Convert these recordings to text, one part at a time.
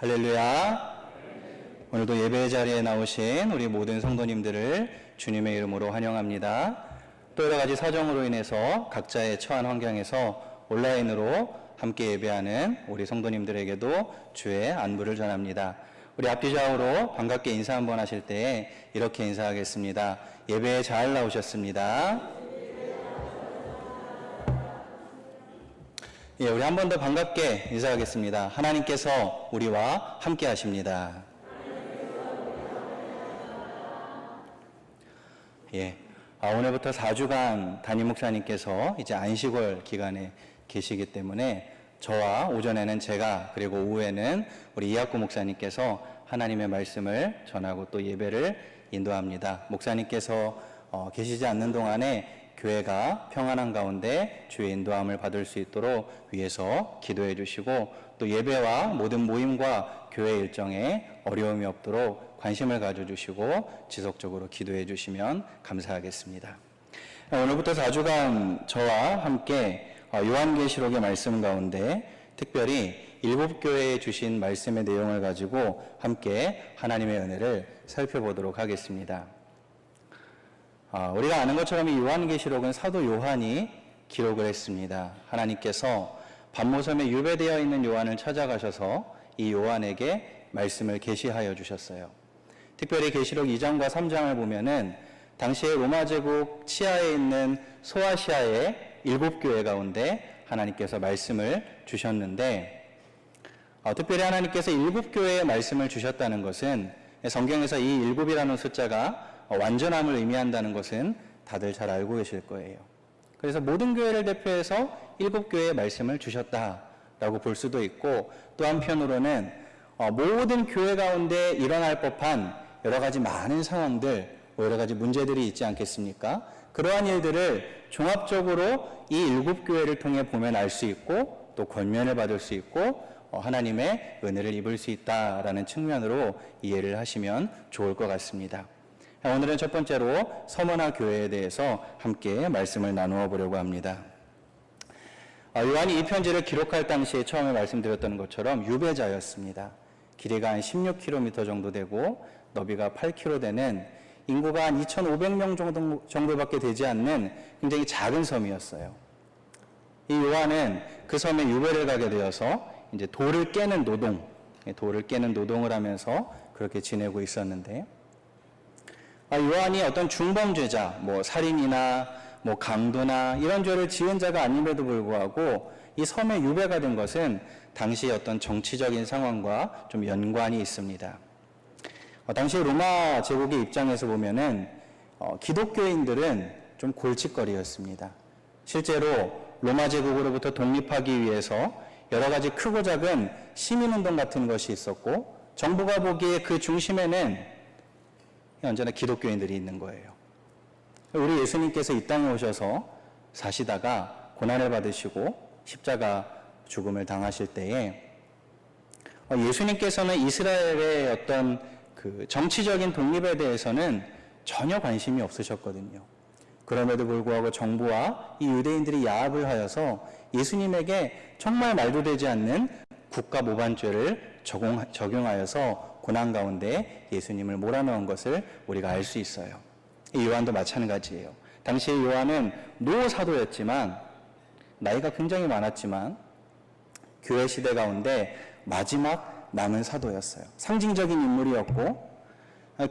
할렐루야. 오늘도 예배 자리에 나오신 우리 모든 성도님들을 주님의 이름으로 환영합니다. 또 여러 가지 사정으로 인해서 각자의 처한 환경에서 온라인으로 함께 예배하는 우리 성도님들에게도 주의 안부를 전합니다. 우리 앞뒤 좌우로 반갑게 인사 한번 하실 때 이렇게 인사하겠습니다. 예배에 잘 나오셨습니다. 예, 우리 한 번 더 반갑게 인사하겠습니다. 하나님께서 우리와 함께 하십니다. 예, 오늘부터 4주간 담임 목사님께서 이제 안식월 기간에 계시기 때문에 저와 오전에는 제가, 그리고 오후에는 우리 이학구 목사님께서 하나님의 말씀을 전하고 또 예배를 인도합니다. 목사님께서 계시지 않는 동안에 교회가 평안한 가운데 주의 인도함을 받을 수 있도록 위해서 기도해 주시고, 또 예배와 모든 모임과 교회 일정에 어려움이 없도록 관심을 가져주시고 지속적으로 기도해 주시면 감사하겠습니다. 오늘부터 4주간 저와 함께 요한계시록의 말씀 가운데 특별히 7교회에 주신 말씀의 내용을 가지고 함께 하나님의 은혜를 살펴보도록 하겠습니다. 우리가 아는 것처럼 이 요한계시록은 사도 요한이 기록을 했습니다. 하나님께서 반모섬에 유배되어 있는 요한을 찾아가셔서 이 요한에게 말씀을 계시하여 주셨어요. 특별히 계시록 2장과 3장을 보면은 당시에 로마 제국 치하에 있는 소아시아의 7교회 가운데 하나님께서 말씀을 주셨는데, 특별히 하나님께서 7교회에 말씀을 주셨다는 것은 성경에서 이 7이라는 숫자가 완전함을 의미한다는 것은 다들 잘 알고 계실 거예요. 그래서 모든 교회를 대표해서 7교회의 말씀을 주셨다라고 볼 수도 있고, 또 한편으로는 모든 교회 가운데 일어날 법한 여러 가지 많은 상황들, 여러 가지 문제들이 있지 않겠습니까? 그러한 일들을 종합적으로 이 7교회를 통해 보면 알 수 있고, 또 권면을 받을 수 있고, 하나님의 은혜를 입을 수 있다라는 측면으로 이해를 하시면 좋을 것 같습니다. 오늘은 첫 번째로 서머나 교회에 대해서 함께 말씀을 나누어 보려고 합니다. 요한이 이 편지를 기록할 당시에 처음에 말씀드렸던 것처럼 유배자였습니다. 길이가 한 16km 정도 되고 너비가 8km 되는, 인구가 한 2,500명 정도밖에 되지 않는 굉장히 작은 섬이었어요. 이 요한은 그 섬에 유배를 가게 되어서 이제 돌을 깨는 노동을 하면서 그렇게 지내고 있었는데, 요한이 어떤 중범죄자, 살인이나 강도나 이런 죄를 지은 자가 아님에도 불구하고 이 섬에 유배가 된 것은 당시 어떤 정치적인 상황과 좀 연관이 있습니다. 당시 로마 제국의 입장에서 보면은 기독교인들은 좀 골칫거리였습니다. 실제로 로마 제국으로부터 독립하기 위해서 여러 가지 크고 작은 시민운동 같은 것이 있었고, 정부가 보기에 그 중심에는 언제나 기독교인들이 있는 거예요. 우리 예수님께서 이 땅에 오셔서 사시다가 고난을 받으시고 십자가 죽음을 당하실 때에 예수님께서는 이스라엘의 어떤 그 정치적인 독립에 대해서는 전혀 관심이 없으셨거든요. 그럼에도 불구하고 정부와 이 유대인들이 야합을 하여서 예수님에게 정말 말도 되지 않는 국가 모반죄를 적용하여서 고난 가운데 예수님을 몰아넣은 것을 우리가 알 수 있어요. 이 요한도 마찬가지예요. 당시에 요한은 노사도였지만, 나이가 굉장히 많았지만 교회 시대 가운데 마지막 남은 사도였어요. 상징적인 인물이었고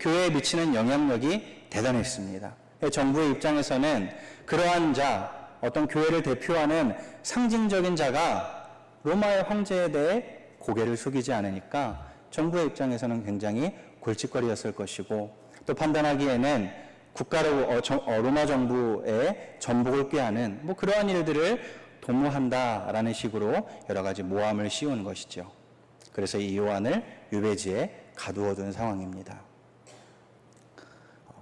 교회에 미치는 영향력이 대단했습니다. 정부의 입장에서는 그러한 자, 어떤 교회를 대표하는 상징적인 자가 로마의 황제에 대해 고개를 숙이지 않으니까 정부의 입장에서는 굉장히 골칫거리였을 것이고, 또 판단하기에는 로마 정부의 전복을 꾀하는 그러한 일들을 도모한다라는 식으로 여러 가지 모함을 씌우는 것이죠. 그래서 이 요한을 유배지에 가두어둔 상황입니다.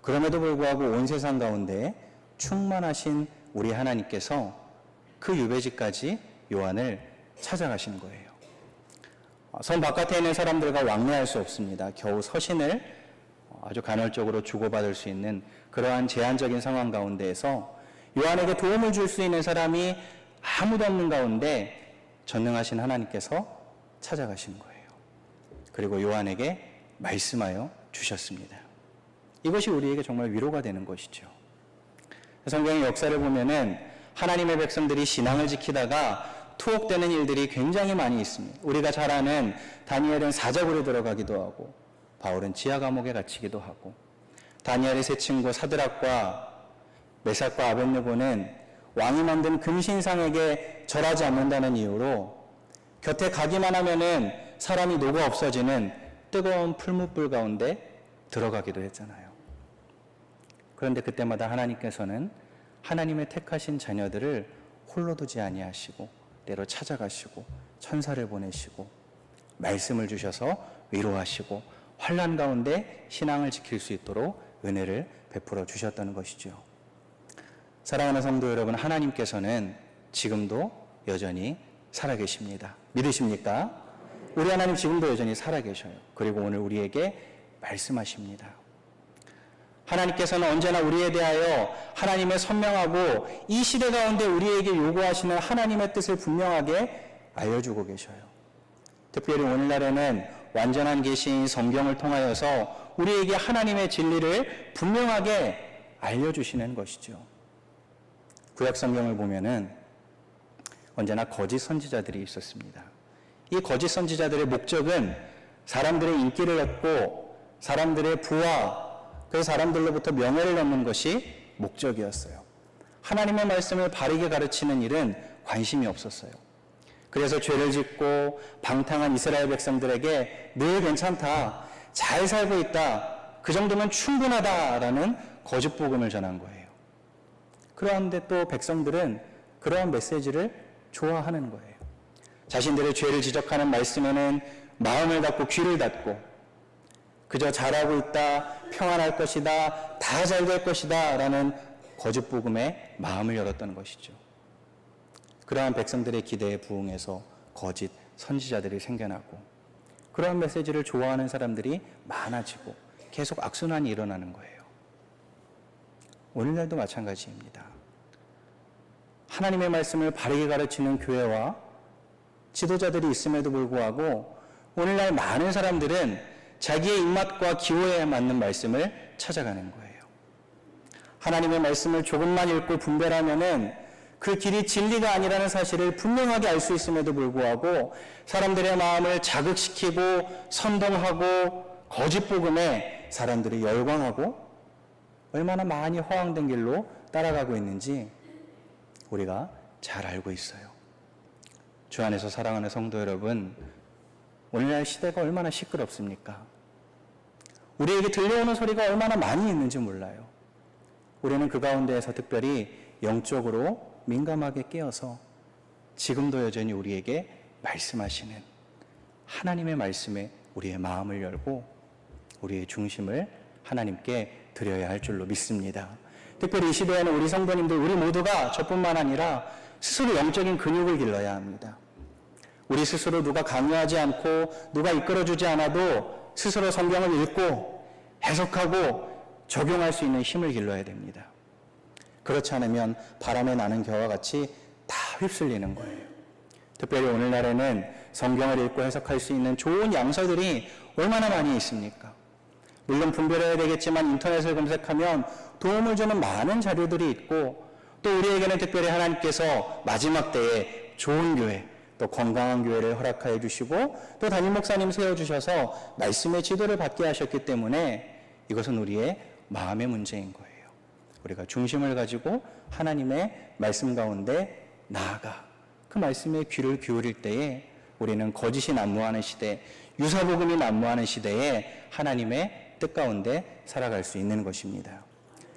그럼에도 불구하고 온 세상 가운데 충만하신 우리 하나님께서 그 유배지까지 요한을 찾아가시는 거예요. 섬 바깥에 있는 사람들과 왕래할 수 없습니다. 겨우 서신을 아주 간헐적으로 주고받을 수 있는 그러한 제한적인 상황 가운데에서 요한에게 도움을 줄 수 있는 사람이 아무도 없는 가운데 전능하신 하나님께서 찾아가시는 거예요. 그리고 요한에게 말씀하여 주셨습니다. 이것이 우리에게 정말 위로가 되는 것이죠. 성경의 역사를 보면은 하나님의 백성들이 신앙을 지키다가 투옥되는 일들이 굉장히 많이 있습니다. 우리가 잘 아는 다니엘은 사자굴에 들어가기도 하고, 바울은 지하 감옥에 갇히기도 하고, 다니엘의 세 친구 사드락과 메삭과 아벳느고는 왕이 만든 금신상에게 절하지 않는다는 이유로 곁에 가기만 하면은 사람이 녹아 없어지는 뜨거운 풀무불 가운데 들어가기도 했잖아요. 그런데 그때마다 하나님께서는 하나님의 택하신 자녀들을 홀로 두지 아니하시고 때로 찾아가시고 천사를 보내시고 말씀을 주셔서 위로하시고 환난 가운데 신앙을 지킬 수 있도록 은혜를 베풀어 주셨다는 것이죠. 사랑하는 성도 여러분, 하나님께서는 지금도 여전히 살아계십니다. 믿으십니까? 우리 하나님 지금도 여전히 살아계셔요. 그리고 오늘 우리에게 말씀하십니다. 하나님께서는 언제나 우리에 대하여 하나님의 선명하고 이 시대 가운데 우리에게 요구하시는 하나님의 뜻을 분명하게 알려주고 계셔요. 특별히 오늘날에는 완전한 계시인 성경을 통하여서 우리에게 하나님의 진리를 분명하게 알려주시는 것이죠. 구약 성경을 보면은 언제나 거짓 선지자들이 있었습니다. 이 거짓 선지자들의 목적은 사람들의 인기를 얻고 사람들의 부와 그 사람들로부터 명예를 얻는 것이 목적이었어요. 하나님의 말씀을 바르게 가르치는 일은 관심이 없었어요. 그래서 죄를 짓고 방탕한 이스라엘 백성들에게 늘 괜찮다, 잘 살고 있다, 그 정도면 충분하다라는 거짓 복음을 전한 거예요. 그런데 또 백성들은 그러한 메시지를 좋아하는 거예요. 자신들의 죄를 지적하는 말씀에는 마음을 닫고 귀를 닫고 그저 잘하고 있다, 평안할 것이다, 다 잘 될 것이다 라는 거짓 복음에 마음을 열었던 것이죠. 그러한 백성들의 기대에 부응해서 거짓 선지자들이 생겨나고 그러한 메시지를 좋아하는 사람들이 많아지고 계속 악순환이 일어나는 거예요. 오늘날도 마찬가지입니다. 하나님의 말씀을 바르게 가르치는 교회와 지도자들이 있음에도 불구하고 오늘날 많은 사람들은 자기의 입맛과 기호에 맞는 말씀을 찾아가는 거예요. 하나님의 말씀을 조금만 읽고 분별하면은 그 길이 진리가 아니라는 사실을 분명하게 알 수 있음에도 불구하고 사람들의 마음을 자극시키고 선동하고 거짓 복음에 사람들이 열광하고 얼마나 많이 허황된 길로 따라가고 있는지 우리가 잘 알고 있어요. 주 안에서 사랑하는 성도 여러분, 오늘날 시대가 얼마나 시끄럽습니까? 우리에게 들려오는 소리가 얼마나 많이 있는지 몰라요. 우리는 그 가운데에서 특별히 영적으로 민감하게 깨어서 지금도 여전히 우리에게 말씀하시는 하나님의 말씀에 우리의 마음을 열고 우리의 중심을 하나님께 드려야 할 줄로 믿습니다. 특별히 이 시대에는 우리 성도님들, 우리 모두가 저뿐만 아니라 스스로 영적인 근육을 길러야 합니다. 우리 스스로 누가 강요하지 않고 누가 이끌어주지 않아도 스스로 성경을 읽고 해석하고 적용할 수 있는 힘을 길러야 됩니다. 그렇지 않으면 바람에 나는 겨와 같이 다 휩쓸리는 거예요. 특별히 오늘날에는 성경을 읽고 해석할 수 있는 좋은 양서들이 얼마나 많이 있습니까? 물론 분별해야 되겠지만 인터넷을 검색하면 도움을 주는 많은 자료들이 있고 또 우리에게는 특별히 하나님께서 마지막 때에 좋은 교회, 또 건강한 교회를 허락하여 주시고 또 담임 목사님 세워주셔서 말씀의 지도를 받게 하셨기 때문에 이것은 우리의 마음의 문제인 거예요. 우리가 중심을 가지고 하나님의 말씀 가운데 나아가 그 말씀에 귀를 기울일 때에 우리는 거짓이 난무하는 시대, 유사복음이 난무하는 시대에 하나님의 뜻 가운데 살아갈 수 있는 것입니다.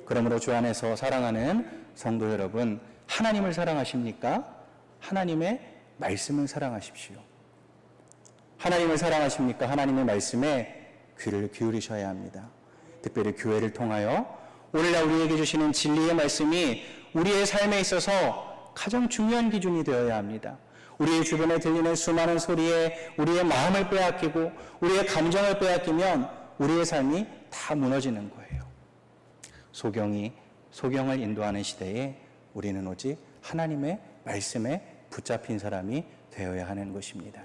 그러므로 주 안에서 사랑하는 성도 여러분, 하나님을 사랑하십니까? 하나님의 말씀을 사랑하십시오. 하나님을 사랑하십니까? 하나님의 말씀에 귀를 기울이셔야 합니다. 특별히 교회를 통하여 오늘날 우리에게 주시는 진리의 말씀이 우리의 삶에 있어서 가장 중요한 기준이 되어야 합니다. 우리의 주변에 들리는 수많은 소리에 우리의 마음을 빼앗기고 우리의 감정을 빼앗기면 우리의 삶이 다 무너지는 거예요. 소경을 인도하는 시대에 우리는 오직 하나님의 말씀에 붙잡힌 사람이 되어야 하는 것입니다.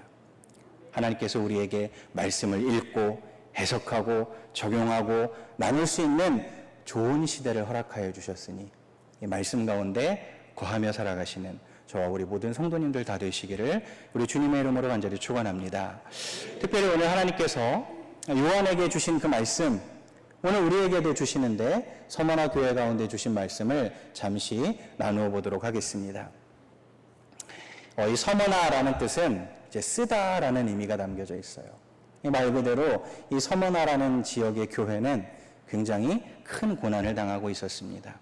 하나님께서 우리에게 말씀을 읽고 해석하고 적용하고 나눌 수 있는 좋은 시대를 허락하여 주셨으니 이 말씀 가운데 거하며 살아가시는 저와 우리 모든 성도님들 다 되시기를 우리 주님의 이름으로 간절히 축원합니다. 특별히 오늘 하나님께서 요한에게 주신 그 말씀, 오늘 우리에게도 주시는데 서머나 교회 가운데 주신 말씀을 잠시 나누어 보도록 하겠습니다. 이 서머나라는 뜻은 이제 쓰다라는 의미가 담겨져 있어요. 이 말 그대로 이 서머나라는 지역의 교회는 굉장히 큰 고난을 당하고 있었습니다.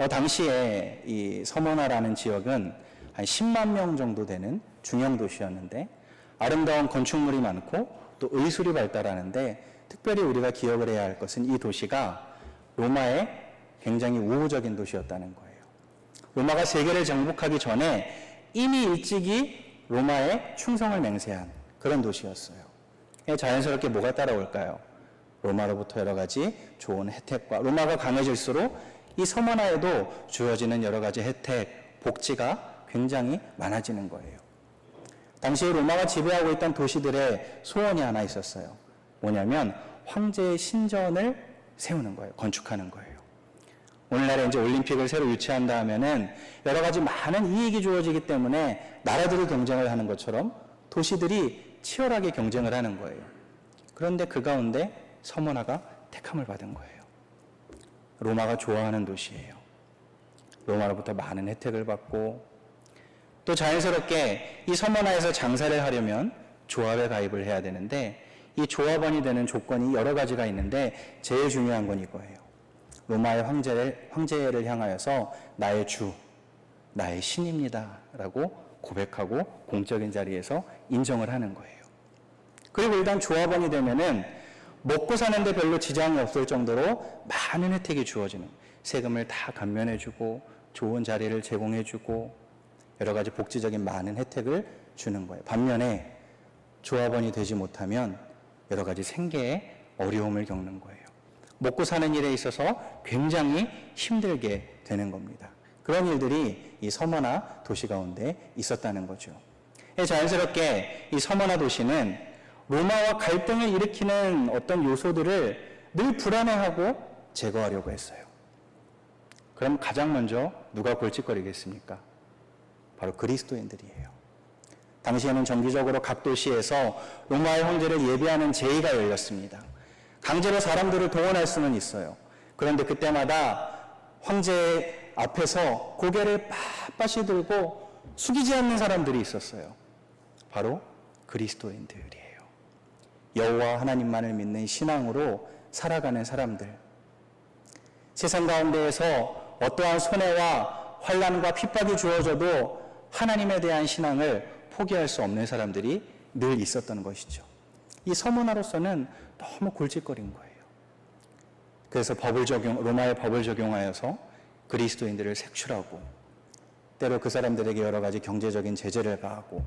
당시에 이 서머나라는 지역은 한 10만 명 정도 되는 중형 도시였는데 아름다운 건축물이 많고 또 의술이 발달하는데 특별히 우리가 기억을 해야 할 것은 이 도시가 로마의 굉장히 우호적인 도시였다는 거예요. 로마가 세계를 정복하기 전에 이미 일찍이 로마에 충성을 맹세한 그런 도시였어요. 자연스럽게 뭐가 따라올까요? 로마로부터 여러 가지 좋은 혜택과 로마가 강해질수록 이 서머나에도 주어지는 여러 가지 혜택, 복지가 굉장히 많아지는 거예요. 당시 로마가 지배하고 있던 도시들의 소원이 하나 있었어요. 뭐냐면 황제의 신전을 세우는 거예요. 건축하는 거예요. 오늘날에 이제 올림픽을 새로 유치한다 하면은 여러 가지 많은 이익이 주어지기 때문에 나라들이 경쟁을 하는 것처럼 도시들이 치열하게 경쟁을 하는 거예요. 그런데 그 가운데 서머나가 택함을 받은 거예요. 로마가 좋아하는 도시예요. 로마로부터 많은 혜택을 받고 또 자연스럽게 이 서머나에서 장사를 하려면 조합에 가입을 해야 되는데 이 조합원이 되는 조건이 여러 가지가 있는데 제일 중요한 건 이거예요. 로마의 황제를 향하여서 나의 주, 나의 신입니다 라고 고백하고 공적인 자리에서 인정을 하는 거예요. 그리고 일단 조합원이 되면은 먹고 사는데 별로 지장이 없을 정도로 많은 혜택이 주어지는, 세금을 다 감면해주고 좋은 자리를 제공해주고 여러 가지 복지적인 많은 혜택을 주는 거예요. 반면에 조합원이 되지 못하면 여러 가지 생계에 어려움을 겪는 거예요. 먹고 사는 일에 있어서 굉장히 힘들게 되는 겁니다. 그런 일들이 이 서머나 도시 가운데 있었다는 거죠. 자연스럽게 이 서머나 도시는 로마와 갈등을 일으키는 어떤 요소들을 늘 불안해하고 제거하려고 했어요. 그럼 가장 먼저 누가 골칫거리겠습니까? 바로 그리스도인들이에요. 당시에는 정기적으로 각 도시에서 로마의 황제를 예비하는 제의가 열렸습니다. 강제로 사람들을 동원할 수는 있어요. 그런데 그때마다 황제 앞에서 고개를 빳빳이 들고 숙이지 않는 사람들이 있었어요. 바로 그리스도인들이에요. 여호와 하나님만을 믿는 신앙으로 살아가는 사람들. 세상 가운데에서 어떠한 손해와 환난과 핍박이 주어져도 하나님에 대한 신앙을 포기할 수 없는 사람들이 늘 있었던 것이죠. 이 서머나로서는 너무 골칫거린 거예요. 그래서 로마의 법을 적용하여서 그리스도인들을 색출하고 때로 그 사람들에게 여러 가지 경제적인 제재를 가하고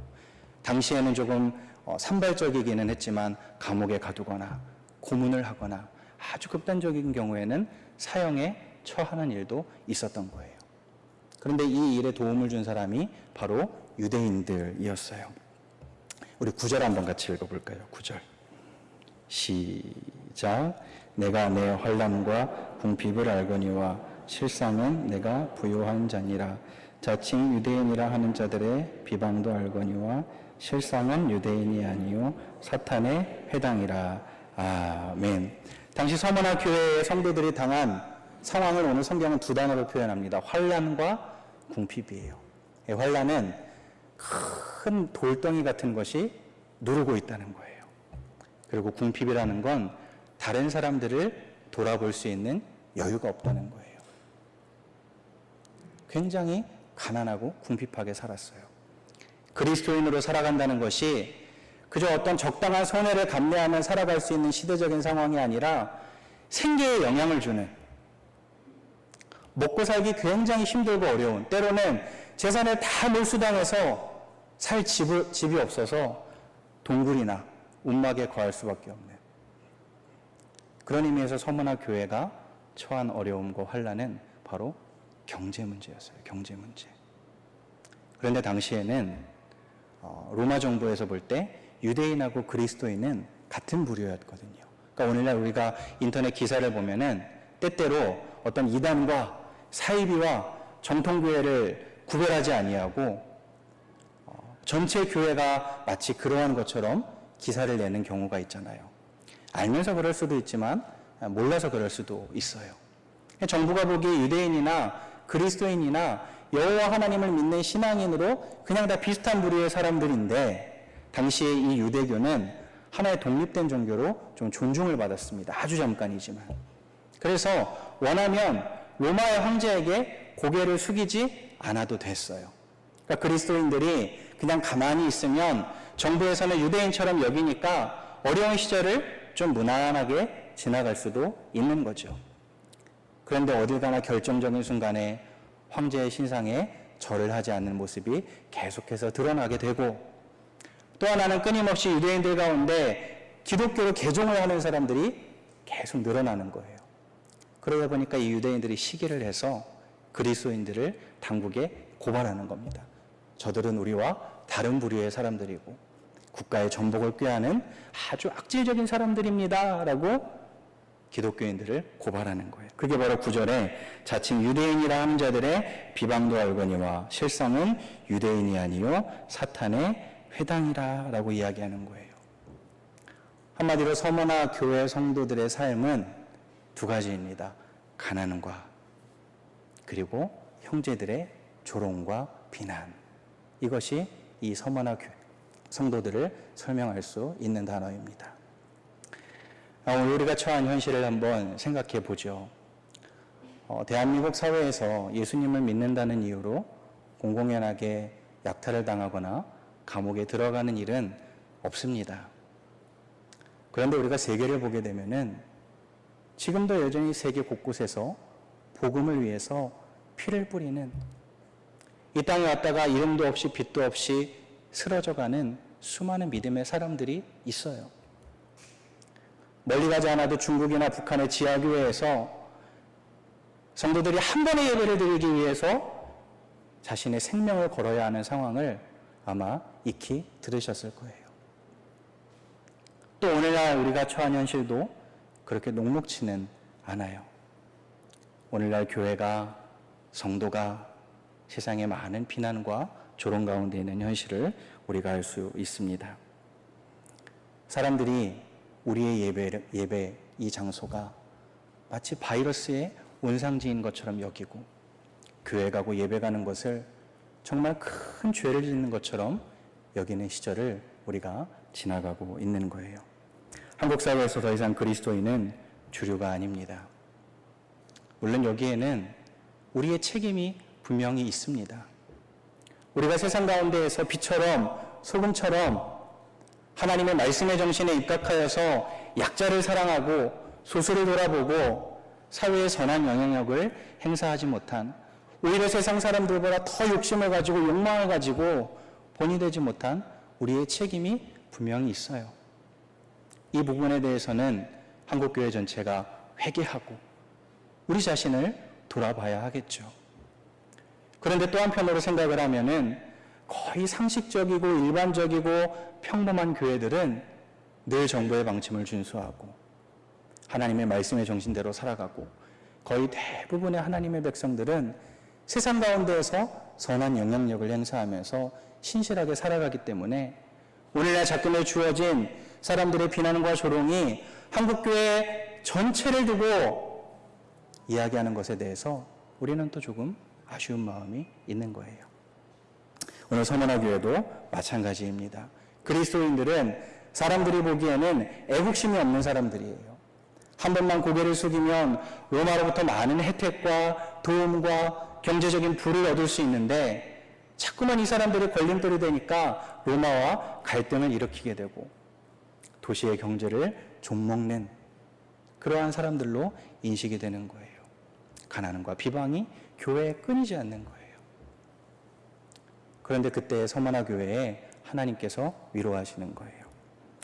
당시에는 조금 산발적이기는 했지만 감옥에 가두거나 고문을 하거나 아주 극단적인 경우에는 사형에 처하는 일도 있었던 거예요. 그런데 이 일에 도움을 준 사람이 바로 유대인들이었어요. 우리 9절 한번 같이 읽어볼까요? 9절 시작. 내가 내 환난과 궁핍을 알거니와 실상은 내가 부요한 자니라. 자칭 유대인이라 하는 자들의 비방도 알거니와 실상은 유대인이 아니요 사탄의 회당이라. 아멘. 당시 서머나 교회의 성도들이 당한 상황을 오늘 성경은 두 단어로 표현합니다. 환난과 궁핍이에요. 환난은 큰 돌덩이 같은 것이 누르고 있다는 거예요. 그리고 궁핍이라는 건 다른 사람들을 돌아볼 수 있는 여유가 없다는 거예요. 굉장히 가난하고 궁핍하게 살았어요. 그리스도인으로 살아간다는 것이 그저 어떤 적당한 손해를 감내하며 살아갈 수 있는 시대적인 상황이 아니라 생계에 영향을 주는, 먹고 살기 굉장히 힘들고 어려운, 때로는 재산을 다 몰수당해서 살 집이 없어서 동굴이나 움막에 거할 수밖에 없는 그런 의미에서 서머나 교회가 처한 어려움과 환난은 바로 경제 문제였어요. 경제 문제. 그런데 당시에는 로마 정부에서 볼 때 유대인하고 그리스도인은 같은 부류였거든요. 그러니까 오늘날 우리가 인터넷 기사를 보면은 때때로 어떤 이단과 사이비와 정통교회를 구별하지 아니하고 전체 교회가 마치 그러한 것처럼 기사를 내는 경우가 있잖아요. 알면서 그럴 수도 있지만 몰라서 그럴 수도 있어요. 정부가 보기에 유대인이나 그리스도인이나 여호와 하나님을 믿는 신앙인으로 그냥 다 비슷한 부류의 사람들인데, 당시에 이 유대교는 하나의 독립된 종교로 좀 존중을 받았습니다. 아주 잠깐이지만. 그래서 원하면 로마의 황제에게 고개를 숙이지 않아도 됐어요. 그러니까 그리스도인들이 그냥 가만히 있으면 정부에서는 유대인처럼 여기니까 어려운 시절을 좀 무난하게 지나갈 수도 있는 거죠. 그런데 어딜 가나 결정적인 순간에 황제의 신상에 절을 하지 않는 모습이 계속해서 드러나게 되고, 또 하나는 끊임없이 유대인들 가운데 기독교로 개종을 하는 사람들이 계속 늘어나는 거예요. 그러다 보니까 이 유대인들이 시기를 해서 그리스도인들을 당국에 고발하는 겁니다. 저들은 우리와 다른 부류의 사람들이고 국가의 전복을 꾀하는 아주 악질적인 사람들입니다 라고 기독교인들을 고발하는 거예요. 그게 바로 9절에 자칭 유대인이라 하는 자들의 비방도 알거니와 실상은 유대인이 아니요 사탄의 회당이라 라고 이야기하는 거예요. 한마디로 서머나 교회 성도들의 삶은 두 가지입니다. 가난과 그리고 형제들의 조롱과 비난. 이것이 이 서머나 성도들을 설명할 수 있는 단어입니다. 오늘 우리가 처한 현실을 한번 생각해 보죠. 대한민국 사회에서 예수님을 믿는다는 이유로 공공연하게 약탈을 당하거나 감옥에 들어가는 일은 없습니다. 그런데 우리가 세계를 보게 되면은 지금도 여전히 세계 곳곳에서 복음을 위해서 피를 뿌리는, 이 땅에 왔다가 이름도 없이 빛도 없이 쓰러져가는 수많은 믿음의 사람들이 있어요. 멀리 가지 않아도 중국이나 북한의 지하교회에서 성도들이 한 번의 예배를 드리기 위해서 자신의 생명을 걸어야 하는 상황을 아마 익히 들으셨을 거예요. 또 오늘날 우리가 처한 현실도 그렇게 녹록치는 않아요. 오늘날 교회가, 성도가 세상의 많은 비난과 조롱 가운데 있는 현실을 우리가 알 수 있습니다. 사람들이 우리의 예배, 이 장소가 마치 바이러스의 온상지인 것처럼 여기고, 교회 가고 예배 가는 것을 정말 큰 죄를 짓는 것처럼 여기는 시절을 우리가 지나가고 있는 거예요. 한국 사회에서 더 이상 그리스도인은 주류가 아닙니다. 물론 여기에는 우리의 책임이 분명히 있습니다. 우리가 세상 가운데에서 빛처럼 소금처럼 하나님의 말씀의 정신에 입각하여서 약자를 사랑하고 소수를 돌아보고 사회의 선한 영향력을 행사하지 못한, 오히려 세상 사람들보다 더 욕심을 가지고 욕망을 가지고 본이 되지 못한 우리의 책임이 분명히 있어요. 이 부분에 대해서는 한국교회 전체가 회개하고 우리 자신을 돌아봐야 하겠죠. 그런데 또 한편으로 생각을 하면은 거의 상식적이고 일반적이고 평범한 교회들은 늘 정부의 방침을 준수하고 하나님의 말씀의 정신대로 살아가고, 거의 대부분의 하나님의 백성들은 세상 가운데에서 선한 영향력을 행사하면서 신실하게 살아가기 때문에 오늘날 작금에 주어진 사람들의 비난과 조롱이 한국교회 전체를 두고 이야기하는 것에 대해서 우리는 또 조금 아쉬운 마음이 있는 거예요. 오늘 서머나 교회도 마찬가지입니다. 그리스도인들은 사람들이 보기에는 애국심이 없는 사람들이에요. 한 번만 고개를 숙이면 로마로부터 많은 혜택과 도움과 경제적인 부를 얻을 수 있는데, 자꾸만 이 사람들이 걸림돌이 되니까 로마와 갈등을 일으키게 되고 도시의 경제를 좀먹는 그러한 사람들로 인식이 되는 거예요. 가난과 비방이 교회에 끊이지 않는 거예요. 그런데 그때 서머나 교회에 하나님께서 위로하시는 거예요.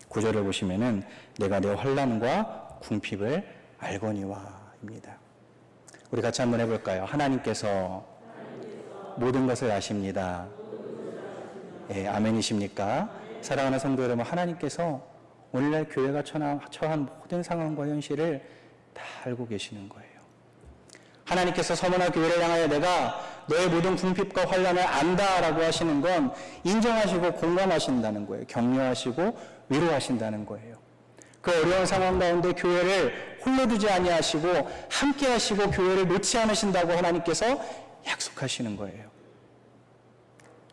9절을 보시면은 내가 내 환난과 궁핍을 알거니와입니다. 우리 같이 한번 해볼까요? 하나님께서 모든 것을 아십니다. 예, 아멘이십니까? 사랑하는 성도 여러분, 하나님께서 오늘날 교회가 처한 모든 상황과 현실을 다 알고 계시는 거예요. 하나님께서 서머나 교회를 향하여 내가 너의 모든 궁핍과 환난을 안다라고 하시는 건 인정하시고 공감하신다는 거예요. 격려하시고 위로하신다는 거예요. 그 어려운 상황 가운데 교회를 홀로 두지 아니하시고 함께 하시고 교회를 놓지 않으신다고 하나님께서 약속하시는 거예요.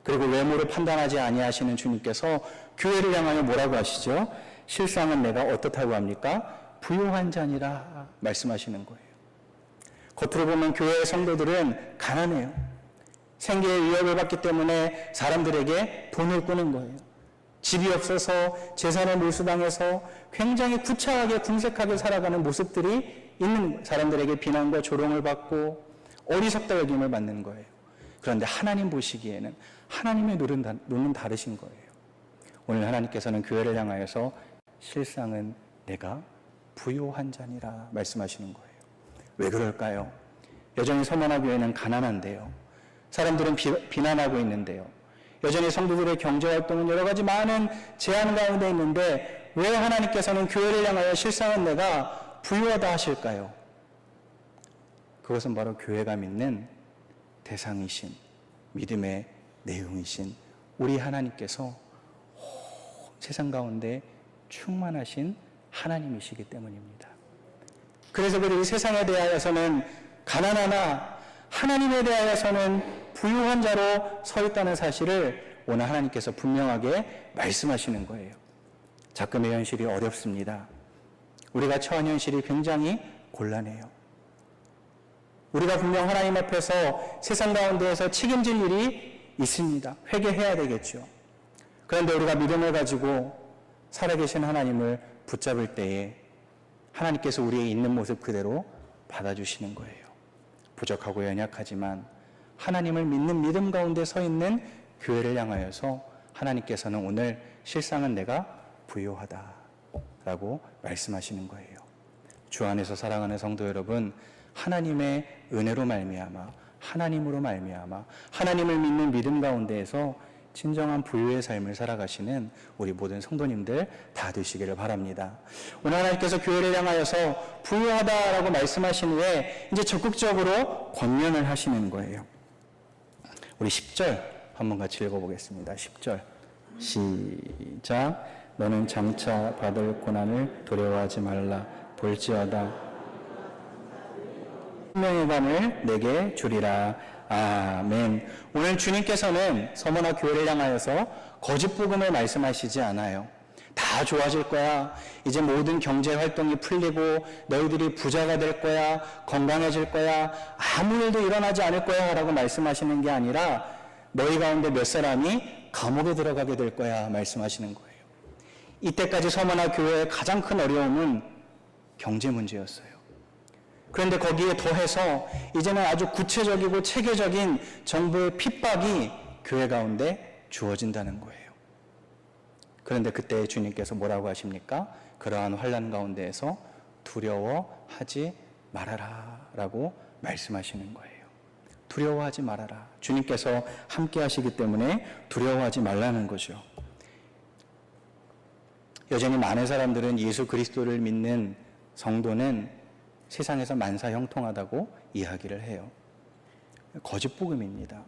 그리고 외모를 판단하지 아니하시는 주님께서 교회를 향하여 뭐라고 하시죠? 실상은 내가 어떻다고 합니까? 부요한 자니라 말씀하시는 거예요. 겉으로 보면 교회의 성도들은 가난해요. 생계의 위협을 받기 때문에 사람들에게 돈을 꾸는 거예요. 집이 없어서 재산을 몰수당해서 굉장히 구차하게 궁색하게 살아가는 모습들이 있는 사람들에게 비난과 조롱을 받고 어리석다 여김을 받는 거예요. 그런데 하나님 보시기에는 하나님의 눈은 다르신 거예요. 오늘 하나님께서는 교회를 향하여서 실상은 내가 부요한 자니라 말씀하시는 거예요. 왜 그럴까요? 여전히 서머나 교회는 가난한데요. 사람들은 비난하고 있는데요. 여전히 성도들의 경제활동은 여러 가지 많은 제한 가운데 있는데 왜 하나님께서는 교회를 향하여 실상은 내가 부유하다 하실까요? 그것은 바로 교회가 믿는 대상이신 믿음의 내용이신 우리 하나님께서 세상 가운데 충만하신 하나님이시기 때문입니다. 그래서 그들이 세상에 대하여서는 가난하나 하나님에 대하여서는 부유한 자로 서 있다는 사실을 오늘 하나님께서 분명하게 말씀하시는 거예요. 작금의 현실이 어렵습니다. 우리가 처한 현실이 굉장히 곤란해요. 우리가 분명 하나님 앞에서 세상 가운데에서 책임질 일이 있습니다. 회개해야 되겠죠. 그런데 우리가 믿음을 가지고 살아계신 하나님을 붙잡을 때에 하나님께서 우리의 있는 모습 그대로 받아주시는 거예요. 부족하고 연약하지만 하나님을 믿는 믿음 가운데 서 있는 교회를 향하여서 하나님께서는 오늘 실상은 내가 부요하다라고 말씀하시는 거예요. 주 안에서 사랑하는 성도 여러분, 하나님의 은혜로 말미암아 하나님으로 말미암아 하나님을 믿는 믿음 가운데에서 진정한 부유의 삶을 살아가시는 우리 모든 성도님들 다 되시기를 바랍니다. 오늘 하나님께서 교회를 향하여서 부유하다라고 말씀하신 후에 이제 적극적으로 권면을 하시는 거예요. 우리 10절 한번 같이 읽어보겠습니다. 10절 시작. 너는 장차 받을 고난을 두려워하지 말라. 볼지어다 생명의 관을 내게 주리라. 아멘. 오늘 주님께서는 서머나 교회를 향하여서 거짓 복음을 말씀하시지 않아요. 다 좋아질 거야. 이제 모든 경제 활동이 풀리고 너희들이 부자가 될 거야. 건강해질 거야. 아무 일도 일어나지 않을 거야 라고 말씀하시는 게 아니라 너희 가운데 몇 사람이 감옥에 들어가게 될 거야 말씀하시는 거예요. 이때까지 서머나 교회의 가장 큰 어려움은 경제 문제였어요. 그런데 거기에 더해서 이제는 아주 구체적이고 체계적인 정부의 핍박이 교회 가운데 주어진다는 거예요. 그런데 그때 주님께서 뭐라고 하십니까? 그러한 환난 가운데에서 두려워하지 말아라 라고 말씀하시는 거예요. 두려워하지 말아라. 주님께서 함께 하시기 때문에 두려워하지 말라는 거죠. 여전히 많은 사람들은 예수 그리스도를 믿는 성도는 세상에서 만사 형통하다고 이야기를 해요. 거짓 복음입니다.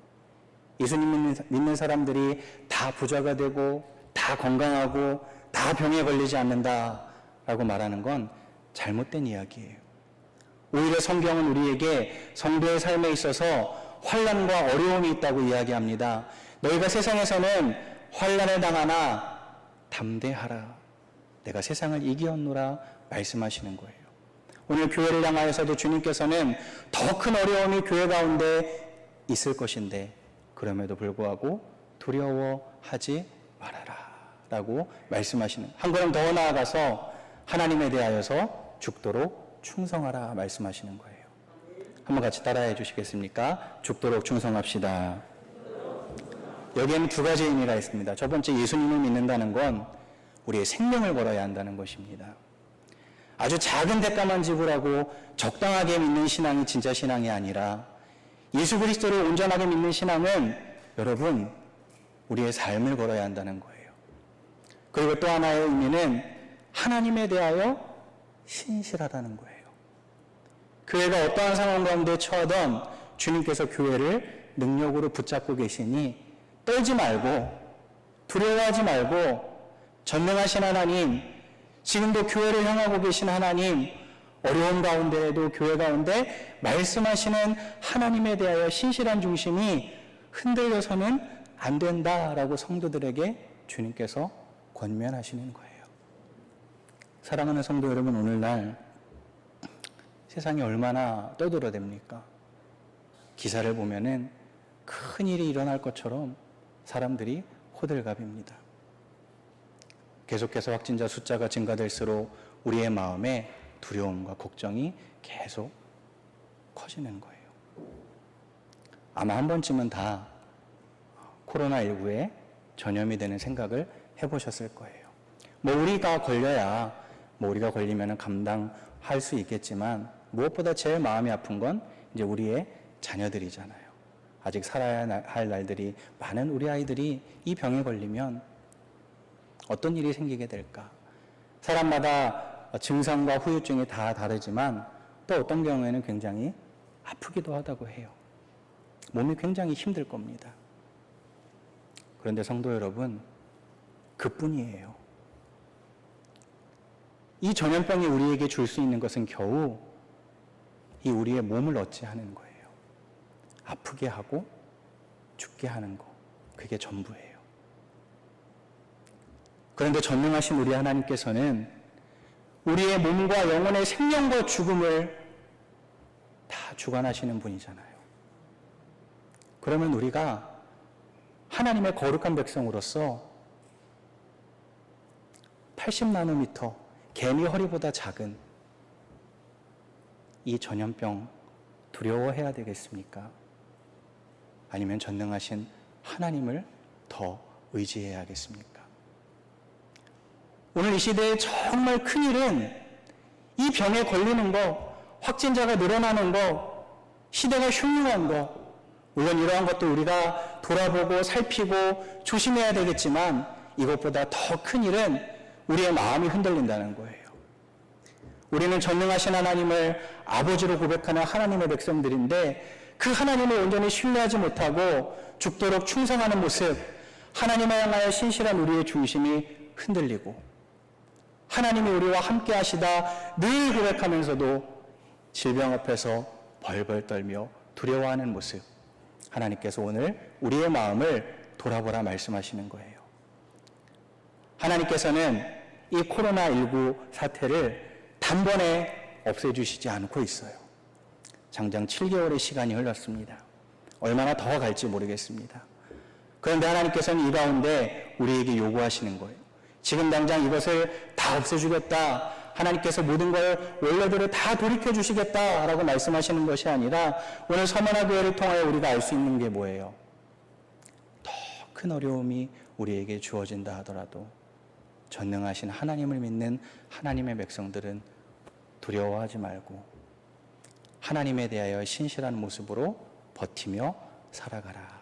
예수님 믿는 사람들이 다 부자가 되고 다 건강하고 다 병에 걸리지 않는다라고 말하는 건 잘못된 이야기예요. 오히려 성경은 우리에게 성도의 삶에 있어서 환난과 어려움이 있다고 이야기합니다. 너희가 세상에서는 환난을 당하나 담대하라. 내가 세상을 이기었노라 말씀하시는 거예요. 오늘 교회를 향하여서도 주님께서는 더 큰 어려움이 교회 가운데 있을 것인데 그럼에도 불구하고 두려워하지 말아라 라고 말씀하시는, 한 걸음 더 나아가서 하나님에 대하여서 죽도록 충성하라 말씀하시는 거예요. 한번 같이 따라해 주시겠습니까? 죽도록 충성합시다. 여기에는 두 가지 의미가 있습니다. 첫 번째, 예수님을 믿는다는 건 우리의 생명을 걸어야 한다는 것입니다. 아주 작은 대가만 지불하고 적당하게 믿는 신앙이 진짜 신앙이 아니라 예수 그리스도를 온전하게 믿는 신앙은 여러분 우리의 삶을 걸어야 한다는 거예요. 그리고 또 하나의 의미는 하나님에 대하여 신실하다는 거예요. 교회가 어떠한 상황 가운데 처하던 주님께서 교회를 능력으로 붙잡고 계시니 떨지 말고 두려워하지 말고 전능하신 하나님, 지금도 교회를 향하고 계신 하나님, 어려운 가운데에도 교회 가운데 말씀하시는 하나님에 대하여 신실한 중심이 흔들려서는 안 된다라고 성도들에게 주님께서 권면하시는 거예요. 사랑하는 성도 여러분, 오늘날 세상이 얼마나 떠들어댑니까? 기사를 보면은 큰 일이 일어날 것처럼 사람들이 호들갑입니다. 계속해서 확진자 숫자가 증가될수록 우리의 마음에 두려움과 걱정이 계속 커지는 거예요. 아마 한 번쯤은 다 코로나19에 전염이 되는 생각을 해보셨을 거예요. 우리가 걸려야, 우리가 걸리면 감당할 수 있겠지만, 무엇보다 제일 마음이 아픈 건 이제 우리의 자녀들이잖아요. 아직 살아야 할 날들이 많은 우리 아이들이 이 병에 걸리면 어떤 일이 생기게 될까? 사람마다 증상과 후유증이 다 다르지만 또 어떤 경우에는 굉장히 아프기도 하다고 해요. 몸이 굉장히 힘들 겁니다. 그런데 성도 여러분, 그뿐이에요. 이 전염병이 우리에게 줄 수 있는 것은 겨우 이 우리의 몸을 어찌하는 거예요. 아프게 하고 죽게 하는 거, 그게 전부예요. 그런데 전능하신 우리 하나님께서는 우리의 몸과 영혼의 생명과 죽음을 다 주관하시는 분이잖아요. 그러면 우리가 하나님의 거룩한 백성으로서 80나노미터, 개미 허리보다 작은 이 전염병 두려워해야 되겠습니까? 아니면 전능하신 하나님을 더 의지해야겠습니까? 오늘 이 시대에 정말 큰일은 이 병에 걸리는 거, 확진자가 늘어나는 거, 시대가 흉흉한 거, 물론 이러한 것도 우리가 돌아보고 살피고 조심해야 되겠지만 이것보다 더 큰 일은 우리의 마음이 흔들린다는 거예요. 우리는 전능하신 하나님을 아버지로 고백하는 하나님의 백성들인데 그 하나님을 온전히 신뢰하지 못하고 죽도록 충성하는 모습, 하나님을 향하여 신실한 우리의 중심이 흔들리고 하나님이 우리와 함께 하시다 늘 고백하면서도 질병 앞에서 벌벌 떨며 두려워하는 모습, 하나님께서 오늘 우리의 마음을 돌아보라 말씀하시는 거예요. 하나님께서는 이 코로나19 사태를 단번에 없애주시지 않고 있어요. 장장 7개월의 시간이 흘렀습니다. 얼마나 더 갈지 모르겠습니다. 그런데 하나님께서는 이 가운데 우리에게 요구하시는 거예요. 지금 당장 이것을 다 없애주겠다. 하나님께서 모든 걸 원래대로 다 돌이켜주시겠다라고 말씀하시는 것이 아니라 오늘 서머나 교회를 통하여 우리가 알 수 있는 게 뭐예요? 더 큰 어려움이 우리에게 주어진다 하더라도 전능하신 하나님을 믿는 하나님의 백성들은 두려워하지 말고 하나님에 대하여 신실한 모습으로 버티며 살아가라.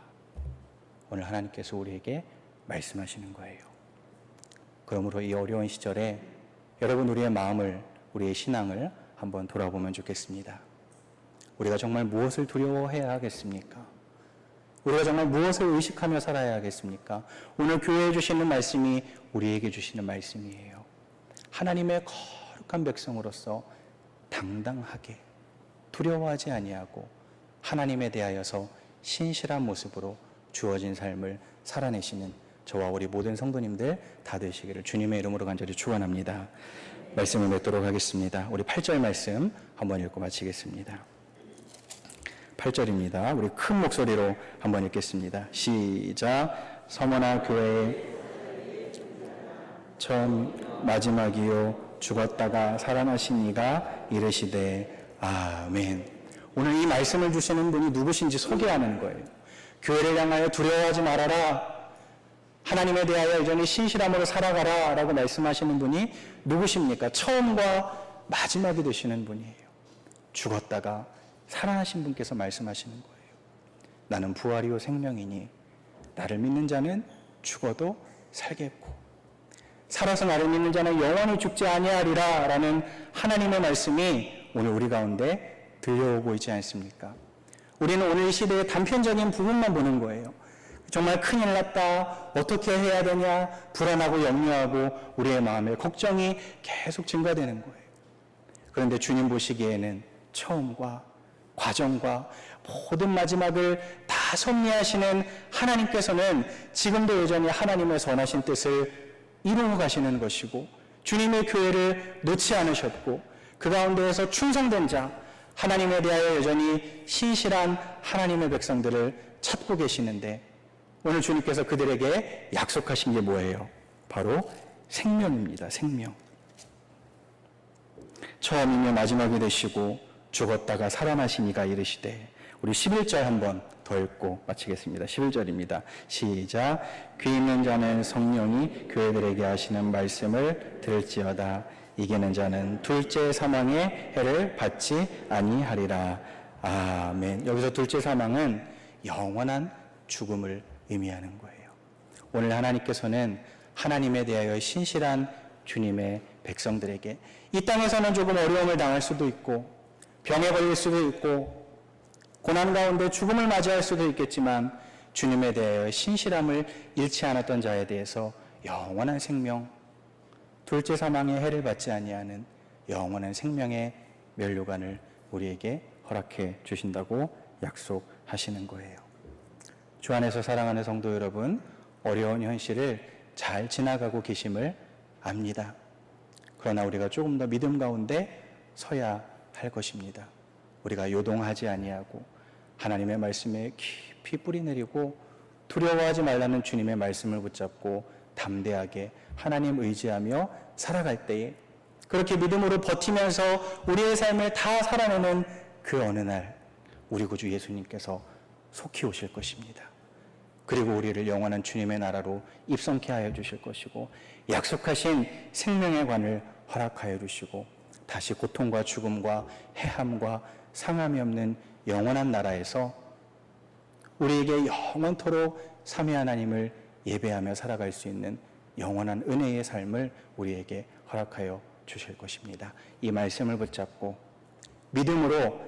오늘 하나님께서 우리에게 말씀하시는 거예요. 그러므로 이 어려운 시절에 여러분 우리의 마음을, 우리의 신앙을 한번 돌아보면 좋겠습니다. 우리가 정말 무엇을 두려워해야 하겠습니까? 우리가 정말 무엇을 의식하며 살아야 하겠습니까? 오늘 교회에 주시는 말씀이 우리에게 주시는 말씀이에요. 하나님의 거룩한 백성으로서 당당하게 두려워하지 아니하고 하나님에 대하여서 신실한 모습으로 주어진 삶을 살아내시는 저와 우리 모든 성도님들 다 되시기를 주님의 이름으로 간절히 축원합니다. 말씀을 맺도록 하겠습니다. 우리 8절 말씀 한번 읽고 마치겠습니다. 8절입니다. 우리 큰 목소리로 한번 읽겠습니다. 시작. 서머나 교회의 처음 마지막이요 죽었다가 살아나신 이가 이르시되 아멘. 오늘 이 말씀을 주시는 분이 누구신지 소개하는 거예요. 교회를 향하여 두려워하지 말아라. 하나님에 대하여 여전히 신실함으로 살아가라 라고 말씀하시는 분이 누구십니까? 처음과 마지막이 되시는 분이에요. 죽었다가 살아나신 분께서 말씀하시는 거예요. 나는 부활이요 생명이니 나를 믿는 자는 죽어도 살겠고 살아서 나를 믿는 자는 영원히 죽지 아니하리라 라는 하나님의 말씀이 오늘 우리 가운데 들려오고 있지 않습니까? 우리는 오늘 이 시대의 단편적인 부분만 보는 거예요. 정말 큰일 났다, 어떻게 해야 되냐, 불안하고 염려하고 우리의 마음에 걱정이 계속 증가되는 거예요. 그런데 주님 보시기에는 처음과 과정과 모든 마지막을 다 섭리하시는 하나님께서는 지금도 여전히 하나님의 선하신 뜻을 이루어 가시는 것이고, 주님의 교회를 놓지 않으셨고 그 가운데에서 충성된 자, 하나님에 대하여 여전히 신실한 하나님의 백성들을 찾고 계시는데, 오늘 주님께서 그들에게 약속하신 게 뭐예요? 바로 생명입니다. 생명. 처음이며 마지막이 되시고 죽었다가 살아나신 이가 이르시되, 우리 11절 한번 더 읽고 마치겠습니다. 11절입니다. 시작. 귀 있는 자는 성령이 교회들에게 하시는 말씀을 들을지어다. 이기는 자는 둘째 사망의 해를 받지 아니하리라. 아멘. 여기서 둘째 사망은 영원한 죽음을 의미하는 거예요. 오늘 하나님께서는 하나님에 대하여 신실한 주님의 백성들에게 이 땅에서는 조금 어려움을 당할 수도 있고 병에 걸릴 수도 있고 고난 가운데 죽음을 맞이할 수도 있겠지만, 주님에 대하여 신실함을 잃지 않았던 자에 대해서 영원한 생명, 둘째 사망의 해를 받지 아니하는 영원한 생명의 면류관을 우리에게 허락해 주신다고 약속하시는 거예요. 주 안에서 사랑하는 성도 여러분, 어려운 현실을 잘 지나가고 계심을 압니다. 그러나 우리가 조금 더 믿음 가운데 서야 할 것입니다. 우리가 요동하지 아니하고 하나님의 말씀에 깊이 뿌리 내리고 두려워하지 말라는 주님의 말씀을 붙잡고 담대하게 하나님 의지하며 살아갈 때에, 그렇게 믿음으로 버티면서 우리의 삶을 다 살아내는 그 어느 날 우리 구주 예수님께서 속히 오실 것입니다. 그리고 우리를 영원한 주님의 나라로 입성케 하여 주실 것이고, 약속하신 생명의 관을 허락하여 주시고, 다시 고통과 죽음과 해함과 상함이 없는 영원한 나라에서 우리에게 영원토록 삼위 하나님을 예배하며 살아갈 수 있는 영원한 은혜의 삶을 우리에게 허락하여 주실 것입니다. 이 말씀을 붙잡고 믿음으로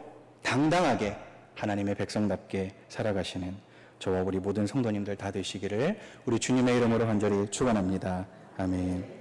당당하게 하나님의 백성답게 살아가시는 저와 우리 모든 성도님들 다 되시기를 우리 주님의 이름으로 간절히 축원합니다. 아멘.